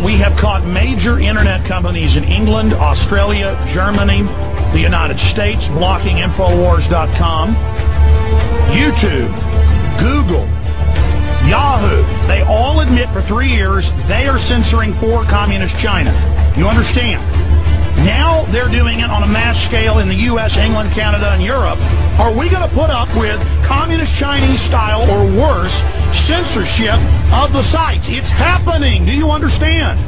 We have caught major internet companies in England, Australia, Germany, the United States blocking Infowars.com, YouTube, Google, Yahoo. They all admit for 3 years they are censoring for communist China. You understand? Now they're doing it on a mass scale in the U.S., England, Canada, and Europe. Are we going to put up with communist Chinese style or worse censorship of the sites? It's happening. Do you understand?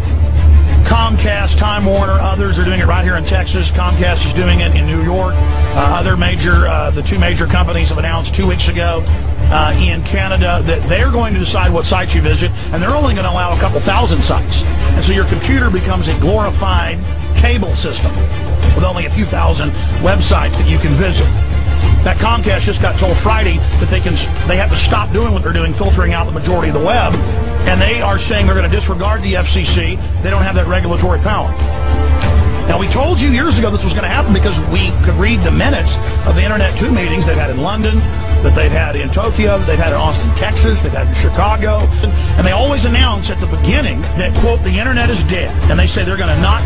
Comcast, Time Warner, others are doing it right here in Texas. Comcast is doing it in New York. The two major companies have announced 2 weeks ago in Canada that they're going to decide what sites you visit, and they're only going to allow a couple thousand sites. And so your computer becomes a glorified cable system with only a few thousand websites that you can visit. That Comcast just got told Friday that they have to stop doing what they're doing, filtering out the majority of the web, and they are saying they're going to disregard the FCC. They don't have that regulatory power. Now, we told you years ago this was going to happen because we could read the minutes of the Internet 2 meetings they've had in London, that they've had in Tokyo, that they've had in Austin, Texas, they've had in Chicago. And they always announce at the beginning that, quote, the Internet is dead. And they say they're going to not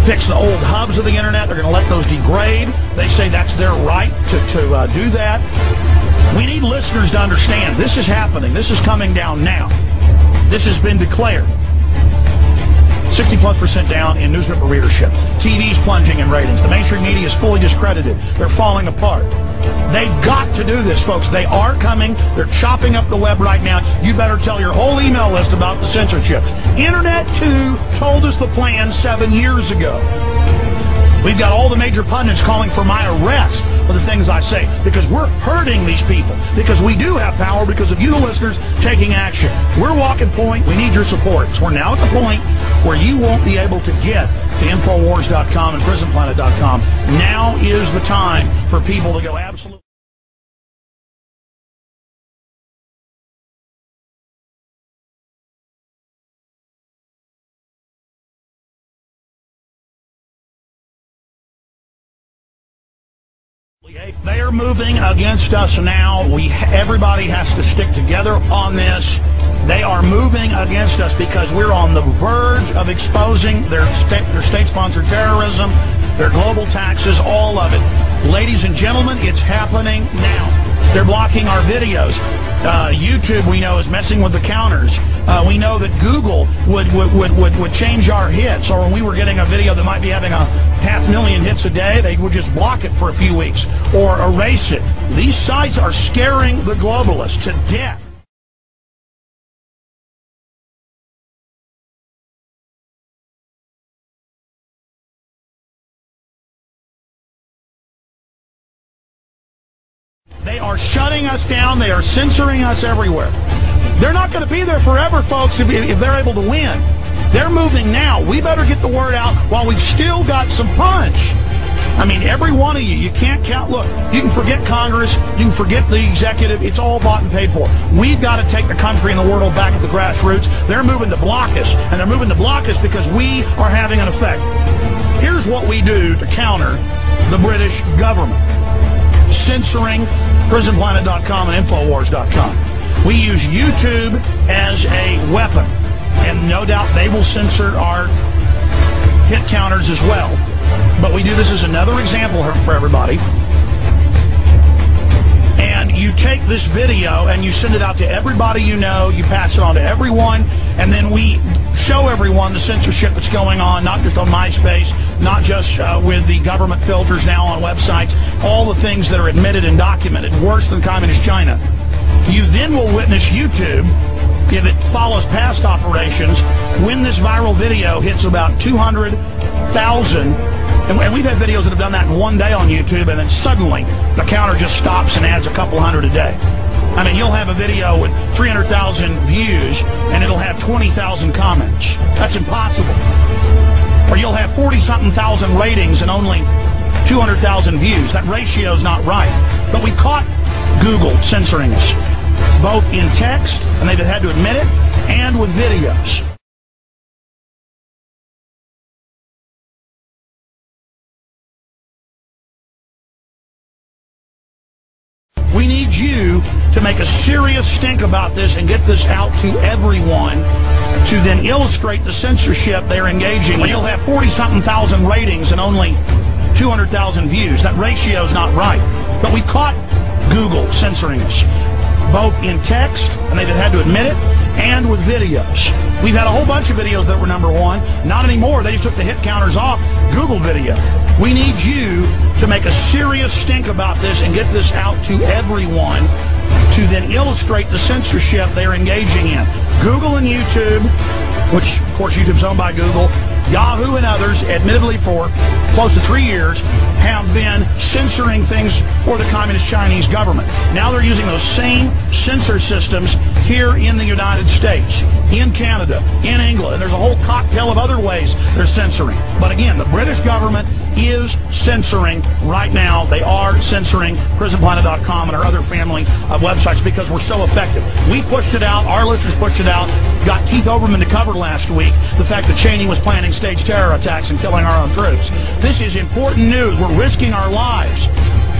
fix the old hubs of the Internet. They're going to let those degrade. They say that's their right to do that. We need listeners to understand this is happening. This is coming down now. This has been declared. 60+% down in newspaper readership. TV's plunging in ratings. The mainstream media is fully discredited. They're falling apart. They've got to do this, folks. They are coming. They're chopping up the web right now. You better tell your whole email list about the censorship. Internet 2 told us the plan 7 years ago. We've got all the major pundits calling for my arrest for the things I say, because we're hurting these people, because we do have power, because of you, the listeners, taking action. We're walking point. We need your support. So we're now at the point where you won't be able to get to Infowars.com and PrisonPlanet.com. Now is the time for people to go absolutely. They are moving against us now. Everybody has to stick together on this. They are moving against us because we're on the verge of exposing their state-sponsored terrorism, their global taxes, all of it. Ladies and gentlemen, it's happening now. They're blocking our videos. YouTube, we know, is messing with the counters. We know that Google would change our hits, or when we were getting a video that might be having 500,000 hits a day, they would just block it for a few weeks or erase it. These sites are scaring the globalists to death. They are shutting us down. They are censoring us everywhere. They're not going to be there forever, folks, if they're able to win. They're moving now. We better get the word out while we've still got some punch. I mean, every one of you can't count. Look, you can forget Congress. You can forget the executive. It's all bought and paid for. We've got to take the country and the world back at the grassroots. They're moving to block us, and they're moving to block us because we are having an effect. Here's what we do to counter the British government. Censoring PrisonPlanet.com and Infowars.com. We use YouTube as a weapon, and no doubt they will censor our hit counters as well. But we do this as another example for everybody. And you take this video and you send it out to everybody you know, you pass it on to everyone, and then we show everyone the censorship that's going on, not just on MySpace, not just with the government filters now on websites, all the things that are admitted and documented, worse than communist China. You then will witness YouTube, if it follows past operations, when this viral video hits about 200,000, and we've had videos that have done that in one day on YouTube, and then suddenly the counter just stops and adds a couple hundred a day. I mean, you'll have a video with 300,000 views, and it'll have 20,000 comments. That's impossible. Or you'll have 40-something thousand ratings and only 200,000 views. That ratio's not right. But we caught Google censoring us, both in text, and they've had to admit it, and with videos. We need you to make a serious stink about this and get this out to everyone to then illustrate the censorship they're engaging in. You'll have 40-something thousand ratings and only 200,000 views. That ratio is not right. But we caught Google censoring us, both in text, and they've had to admit it, and with videos. We've had a whole bunch of videos that were #1. Not anymore. They just took the hit counters off Google video. We need you to make a serious stink about this and get this out to everyone to then illustrate the censorship they're engaging in. Google and YouTube, which of course YouTube's owned by Google, Yahoo and others, admittedly for close to 3 years, have been censoring things for the Communist Chinese government. Now they're using those same censor systems here in the United States, in Canada, in England, and there's a whole cocktail of other ways they're censoring. But again, the British government is censoring right now. They are censoring prisonplanet.com and our other family of websites because we're so effective. We pushed it out. Our listeners pushed it out. Got Keith Olbermann to cover last week the fact that Cheney was planning staged terror attacks and killing our own troops. This is important news. We're risking our lives.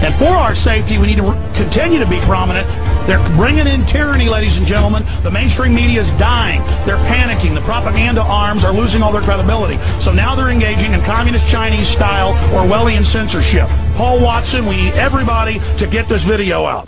And for our safety, we need to continue to be prominent. They're bringing in tyranny, ladies and gentlemen. The mainstream media is dying. They're panicking. The propaganda arms are losing all their credibility. So now they're engaging in communist Chinese-style Orwellian censorship. Paul Watson, we need everybody to get this video out.